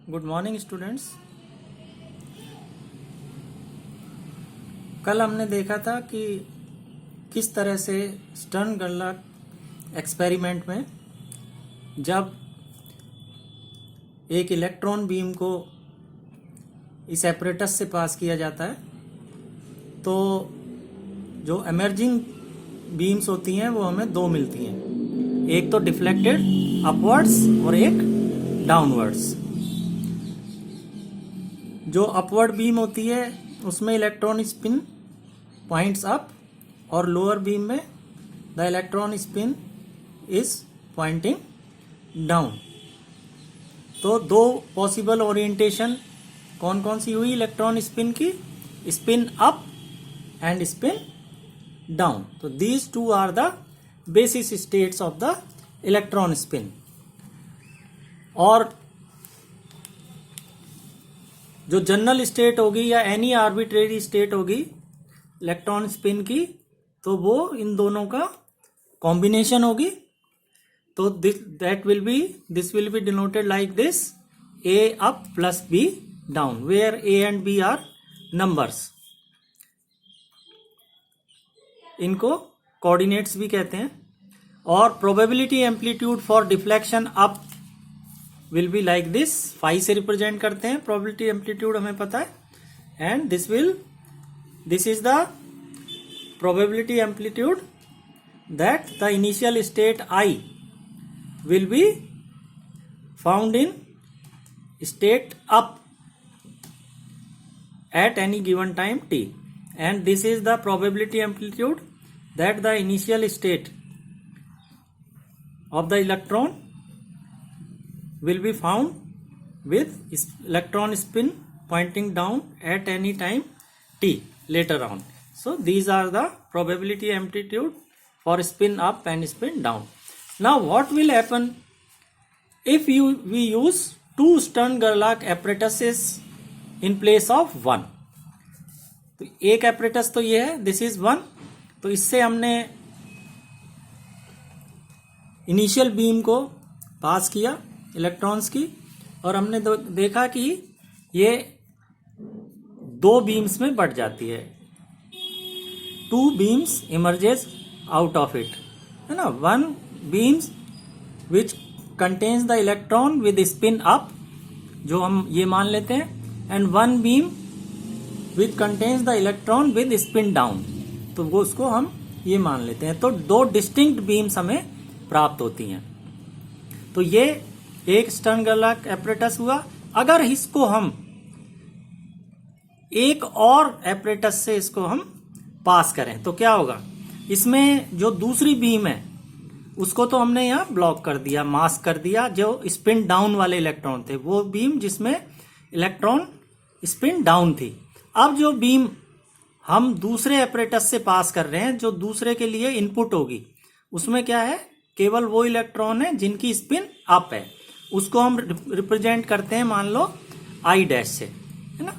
Good morning students. कल हमने देखा था कि किस तरह से स्टर्न गर्लक एक्सपेरिमेंट में जब एक इलेक्ट्रॉन बीम को इस एपरेटस से पास किया जाता है तो जो एमर्जिंग बीम्स होती हैं वो हमें दो मिलती हैं, एक तो डिफ्लेक्टेड अपवर्ड्स और एक डाउनवर्ड्स। जो अपवर्ड बीम होती है उसमें इलेक्ट्रॉन स्पिन पॉइंट्स अप और लोअर बीम में the electron spin is pointing down. तो दो पॉसिबल ओरिएंटेशन कौन कौन सी हुई इलेक्ट्रॉन स्पिन की, spin up and spin down. तो these two are the basis states of the electron spin. और जो जनरल स्टेट होगी या एनी आर्बिट्रेरी स्टेट होगी इलेक्ट्रॉन स्पिन की, तो वो इन दोनों का कॉम्बिनेशन होगी। तो this will be denoted like this, A up plus B down, where A and B are numbers. इनको कोऑर्डिनेट्स भी कहते हैं। और probability amplitude for deflection up will be like this, phi से रिप्रेजेंट करते हैं, प्रोबेबिलिटी एम्पलीट्यूड हमें पता है। And this is the probability amplitude that the initial state I will be found in state up at any given time t, and this is the probability amplitude that the initial state of the electron will be found with electron spin pointing down at any time t later on. So these are the probability amplitude for spin up and spin down. Now what will happen if we use two Stern-Gerlach apparatuses in place of one. तो एक apparatus तो ये है, this is one. तो इससे हमने initial beam को पास किया इलेक्ट्रॉन्स की, और हमने देखा कि ये दो बीम्स में बढ़ जाती है, two beams emerges out of it, है ना। One beams which contains the electron with spin up, जो हम ये मान लेते हैं, and one beam which contains the electron with spin down, तो वो उसको हम ये मान लेते हैं। तो दो डिस्टिंक्ट बीम्स हमें प्राप्त होती हैं। तो ये एक स्टर्न-गेर्लach एपरेटस हुआ। अगर इसको हम एक और एपरेटस से इसको हम पास करें तो क्या होगा, इसमें जो दूसरी बीम है उसको तो हमने यहाँ ब्लॉक कर दिया, मास्क कर दिया। जो स्पिन डाउन वाले इलेक्ट्रॉन थे, वो बीम जिसमें इलेक्ट्रॉन स्पिन डाउन थी। अब जो बीम हम दूसरे एपरेटस से पास कर रहे हैं, जो दूसरे के लिए इनपुट होगी, उसमें क्या है, केवल वो इलेक्ट्रॉन है जिनकी स्पिन अप है। उसको हम रिप्रेजेंट करते हैं मान लो आई डैश से, है ना।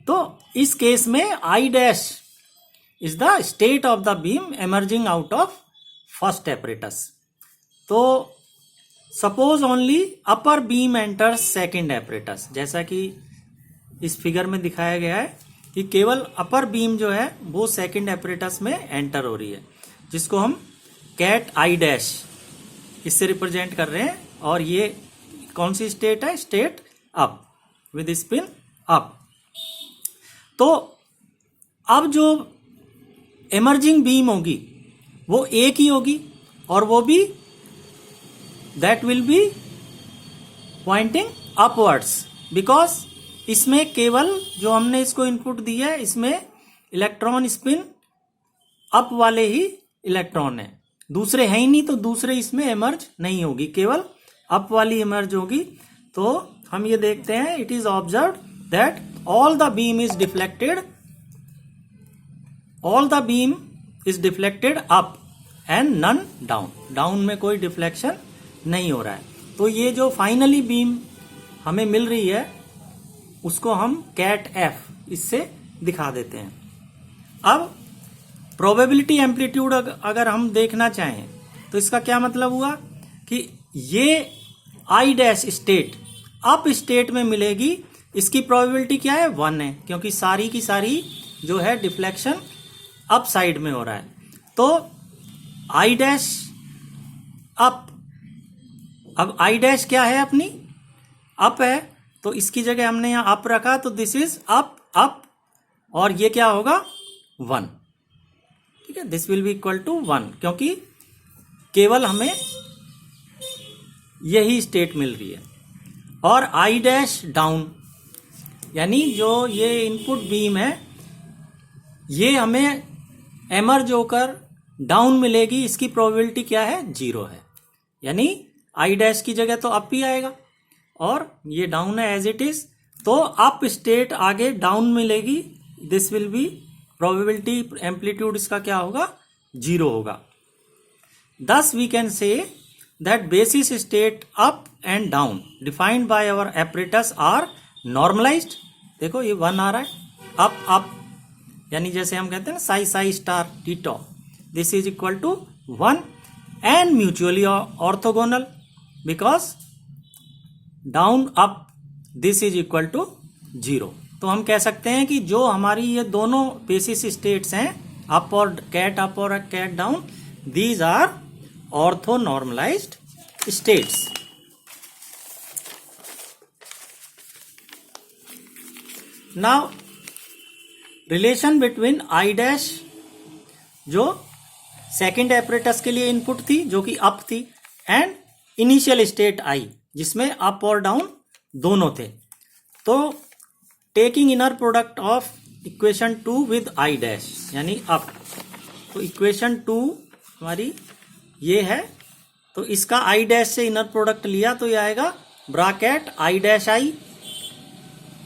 तो इस केस में I dash is the state of the beam emerging out of first apparatus. तो सपोज ओनली अपर बीम एंटर्स सेकेंड एपरेटस, जैसा कि इस फिगर में दिखाया गया है कि केवल अपर बीम जो है वो सेकेंड एपरेटस में एंटर हो रही है, जिसको हम कैट आई डैश इससे रिप्रेजेंट कर रहे हैं। और ये कौन सी स्टेट है, state up with spin up. तो अब जो एमर्जिंग बीम होगी वो एक ही होगी, और वो भी that will be pointing upwards, because इसमें केवल जो हमने इसको इनपुट दिया है, इसमें इलेक्ट्रॉन स्पिन अप वाले ही इलेक्ट्रॉन है, दूसरे है ही नहीं। तो दूसरे इसमें इमर्ज नहीं होगी, केवल अप वाली इमर्ज होगी। तो हम ये देखते हैं, it is observe that all the beam is deflected, all the beam is deflected up and none down. Down में कोई डिफ्लेक्शन नहीं हो रहा है। तो ये जो फाइनली बीम हमें मिल रही है उसको हम कैट एफ इससे दिखा देते हैं। अब प्रोबेबिलिटी एम्पलीट्यूड अगर हम देखना चाहें तो इसका क्या मतलब हुआ कि ये I dash state up state में मिलेगी, इसकी प्रोबेबिलिटी क्या है 1 है, क्योंकि सारी की सारी जो है डिफ्लेक्शन अप साइड में हो रहा है। तो आई डैश अप, अब आई डैश क्या है अपनी, अप है, तो इसकी जगह हमने यहां अप रखा, तो दिस इज अप अप, और ये क्या होगा 1, ठीक है, this will be equal to 1, क्योंकि केवल हमें यही स्टेट मिल रही है। और आई डैश डाउन, यानी जो ये इनपुट बीम है ये हमें एमर्ज होकर डाउन मिलेगी, इसकी प्रोबेबिलिटी क्या है 0 है, यानी आई डैश की जगह तो अप ही आएगा और ये डाउन है एज इट इज, तो अप स्टेट आगे डाउन मिलेगी, this will B probability amplitude इसका क्या होगा 0 होगा। Thus we can say that basis state up and down defined by our apparatus are normalized। देखो ये 1 आ रहा है, अप अप, यानी जैसे हम कहते हैं ना साई साई स्टार टीटो, this is equal to 1 and mutually orthogonal because down up this is equal to 0। तो हम कह सकते हैं कि जो हमारी ये दोनों बेसिस स्टेट्स हैं, अप और ket down, these are orthonormalized states। Now relation between I dash जो सेकेंड एपरेटस के लिए इनपुट थी जो कि अप थी, एंड इनिशियल स्टेट I जिसमें अप और डाउन दोनों थे, तो taking inner product of equation 2 with I dash यानी अप, तो इक्वेशन 2 हमारी ये है, तो इसका आई डैश से इनर प्रोडक्ट लिया तो ये आएगा bracket I dash I,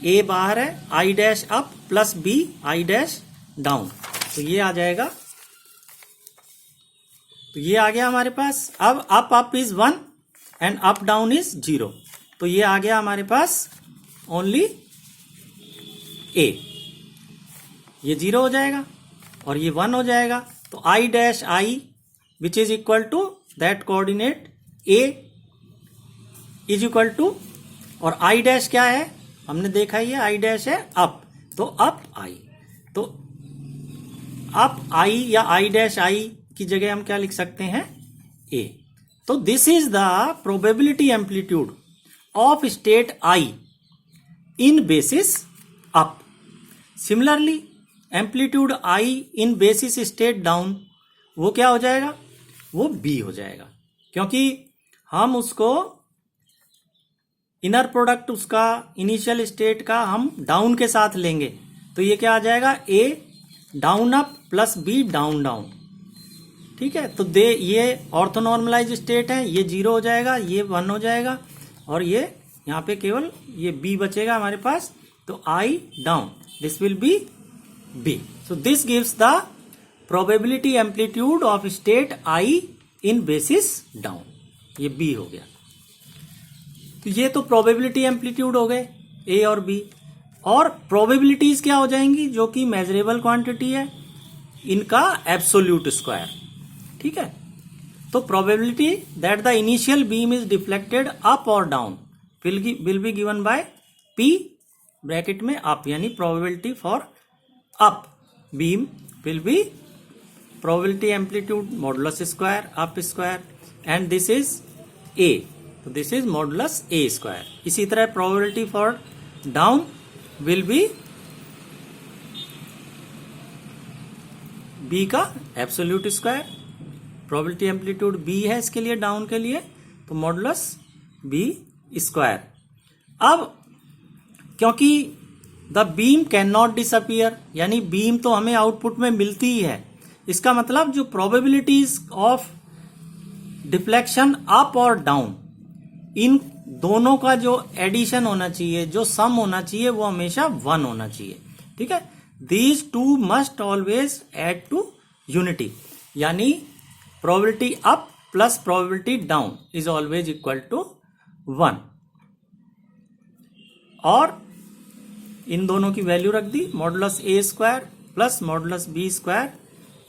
A बाहर है, I dash up plus B I dash down, तो ये आ जाएगा, तो ये आ गया हमारे पास। अब up up is 1 and up down is 0, तो ये आ गया हमारे पास ओनली ए, ये 0 हो जाएगा और ये 1 हो जाएगा, तो I dash I which is equal to that coordinate A is equal to, और I dash क्या है हमने देखा, ये I dash है अप, तो अप I, तो अप I या I dash I की जगह हम क्या लिख सकते हैं A। तो this is the probability amplitude of state I in basis up. Similarly amplitude I in basis state down वो क्या हो जाएगा, वो B हो जाएगा, क्योंकि हम उसको इनर प्रोडक्ट उसका इनिशियल स्टेट का हम डाउन के साथ लेंगे, तो ये क्या आ जाएगा A down up plus B down down, ठीक है, तो ये ऑर्थोनॉर्मलाइज स्टेट है, ये 0 हो जाएगा, ये 1 हो जाएगा, और ये यहाँ पे केवल ये B बचेगा हमारे पास, तो I down this will B B। So this gives the probability amplitude of state I in basis down, ये B हो गया। तो ये तो प्रोबेबिलिटी एम्पलीट्यूड हो गए A और B, और प्रोबेबिलिटीज क्या हो जाएंगी जो कि मेजरेबल क्वांटिटी है, इनका एब्सोल्यूट स्क्वायर, ठीक है। तो probability that the initial beam is deflected up और down will be given by P bracket में अप, यानी probability for up beam will be probability amplitude modulus square up square and this is A, तो this is modulus A square। इसी तरह probability for down will be B का absolute square, probability amplitude B है इसके लिए down के लिए, तो modulus B square। अब क्योंकि the beam can not disappear, यानी बीम तो हमें आउटपुट में मिलती ही है, इसका मतलब जो प्रोबेबिलिटीज ऑफ डिफ्लेक्शन अप और डाउन, इन दोनों का जो एडिशन होना चाहिए, जो सम होना चाहिए, वो हमेशा 1 होना चाहिए, ठीक है। These two must always add to unity, यानी probability up plus probability down is always equal to 1, और इन दोनों की वैल्यू रख दी, modulus A square plus modulus B square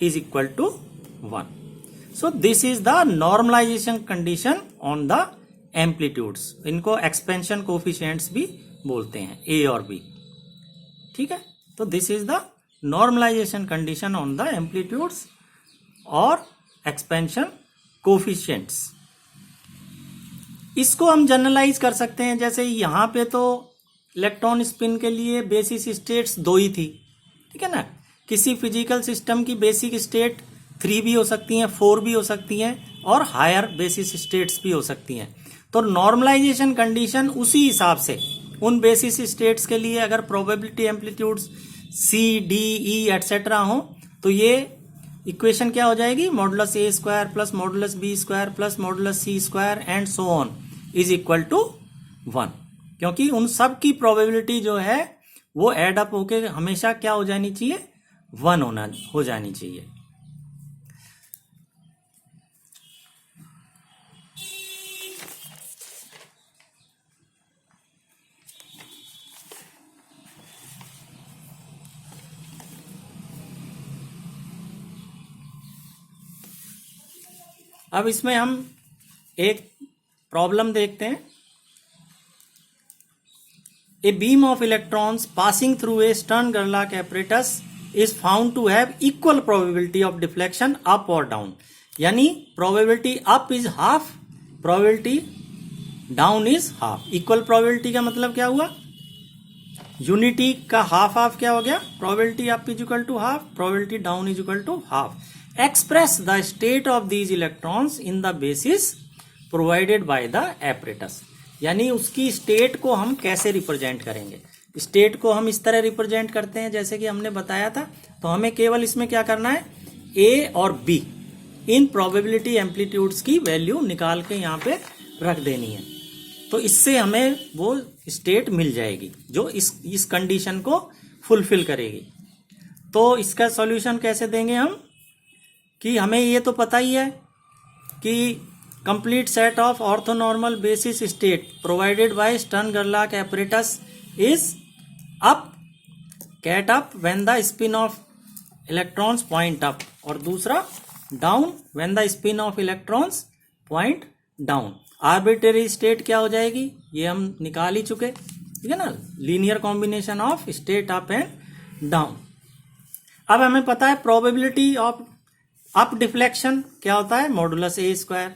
is equal to 1. So this is the normalization condition on the amplitudes, इनको expansion coefficients भी बोलते हैं, ए और बी। ठीक है, तो this is the normalization condition on the amplitudes और expansion coefficients. इसको हम जनरलाइज कर सकते हैं, जैसे यहाँ पे तो इलेक्ट्रॉन स्पिन के लिए बेसिस स्टेट्स 2 ही थी, ठीक है ना। किसी फिजिकल सिस्टम की बेसिक स्टेट 3 भी हो सकती हैं, 4 भी हो सकती हैं और हायर बेसिस स्टेट्स भी हो सकती हैं। तो नॉर्मलाइजेशन कंडीशन उसी हिसाब से उन बेसिस स्टेट्स के लिए अगर probability amplitudes C, D, E etcetera हो तो ये इक्वेशन क्या हो जाएगी, modulus A square plus modulus B square plus modulus C square and so on is equal to 1, क्योंकि उन सब की प्रोबेबिलिटी जो है वो एड अप होके हमेशा क्या हो जानी चाहिए, 1 हो जानी चाहिए। अब इसमें हम एक प्रॉब्लम देखते हैं। A beam of electrons passing through a Stern Gerlach apparatus is found to have equal probability of deflection up or down, यानी probability up is half, probability down is half। equal probability का मतलब क्या हुआ, unity का half half क्या हो गया, probability up is equal to half, probability down is equal to half। express the state of these electrons in the basis provided by the apparatus, यानी उसकी स्टेट को हम कैसे रिप्रेजेंट करेंगे। स्टेट को हम इस तरह रिप्रेजेंट करते हैं जैसे कि हमने बताया था। तो हमें केवल इसमें क्या करना है, ए और बी इन प्रोबेबिलिटी एम्पलीट्यूड्स की वैल्यू निकाल के यहाँ पे रख देनी है, तो इससे हमें वो स्टेट मिल जाएगी जो इस कंडीशन को फुलफिल करेगी। तो इसका सॉल्यूशन कैसे देंगे हम, कि हमें ये तो पता ही है कि complete set of orthonormal basis state provided by Stern Gerlach apparatus is up, ket up when the spin of electrons point up, और दूसरा down when the spin of electrons point down. Arbitrary state क्या हो जाएगी, ये हम निकाल ही चुके, ठीक है ना, linear combination of state up and down. अब हमें पता है प्रोबेबिलिटी ऑफ अप डिफ्लेक्शन क्या होता है, modulus A square,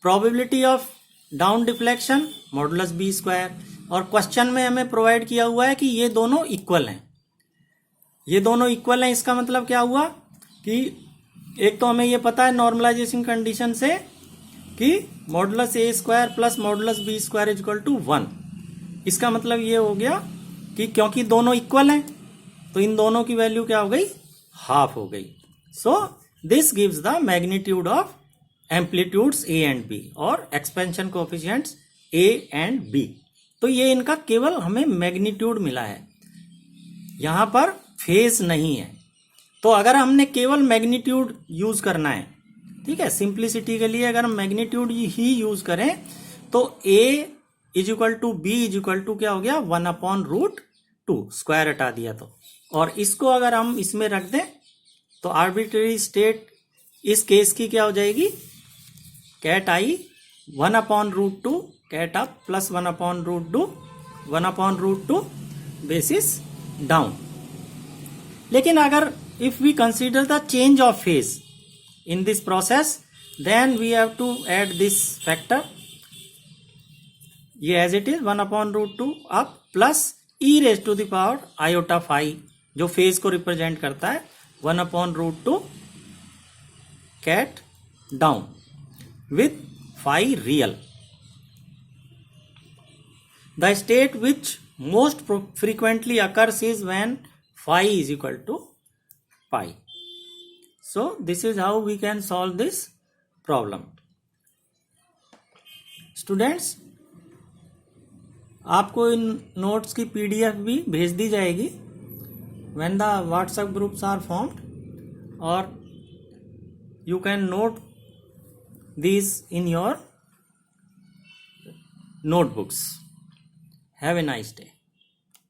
probability of down deflection modulus B square, और क्वेश्चन में हमें प्रोवाइड किया हुआ है कि ये दोनों इक्वल हैं, ये दोनों इक्वल हैं। इसका मतलब क्या हुआ कि एक तो हमें ये पता है नॉर्मलाइजेशन कंडीशन से कि modulus A square plus modulus B square is equal to 1। इसका मतलब ये हो गया कि क्योंकि दोनों इक्वल हैं तो इन दोनों की वैल्यू क्या हो गई, हाफ हो गई। So this gives the magnitude of amplitudes A and B और expansion coefficients A and B। तो ये इनका केवल हमें मैग्नीट्यूड मिला है, यहां पर फेज नहीं है। तो अगर हमने केवल मैग्नीट्यूड यूज करना है, ठीक है, सिंप्लिसिटी के लिए अगर हम मैग्नीट्यूड ही यूज करें तो A is equal to B is equal to क्या हो गया, 1/√2, स्क्वायर हटा दिया तो, और इसको अगर हम इसमें रख दें तो आर्बिट्रेरी स्टेट इस केस की क्या हो जाएगी, ket I 1/√2 ket up plus 1/√2 basis down. लेकिन अगर if we consider the change of phase in this process then we have to add this factor, ये as it is 1/√2 up plus e⁻⁴ iota phi जो फेज को represent करता है 1/√2 ket down with phi real. The state which most frequently occurs is when phi is equal to pi. So this is how we can solve this problem. Students, आपको इन notes की PDF भी भेज दी जाएगी when the WhatsApp groups are formed, or you can note these in your notebooks. Have a nice day.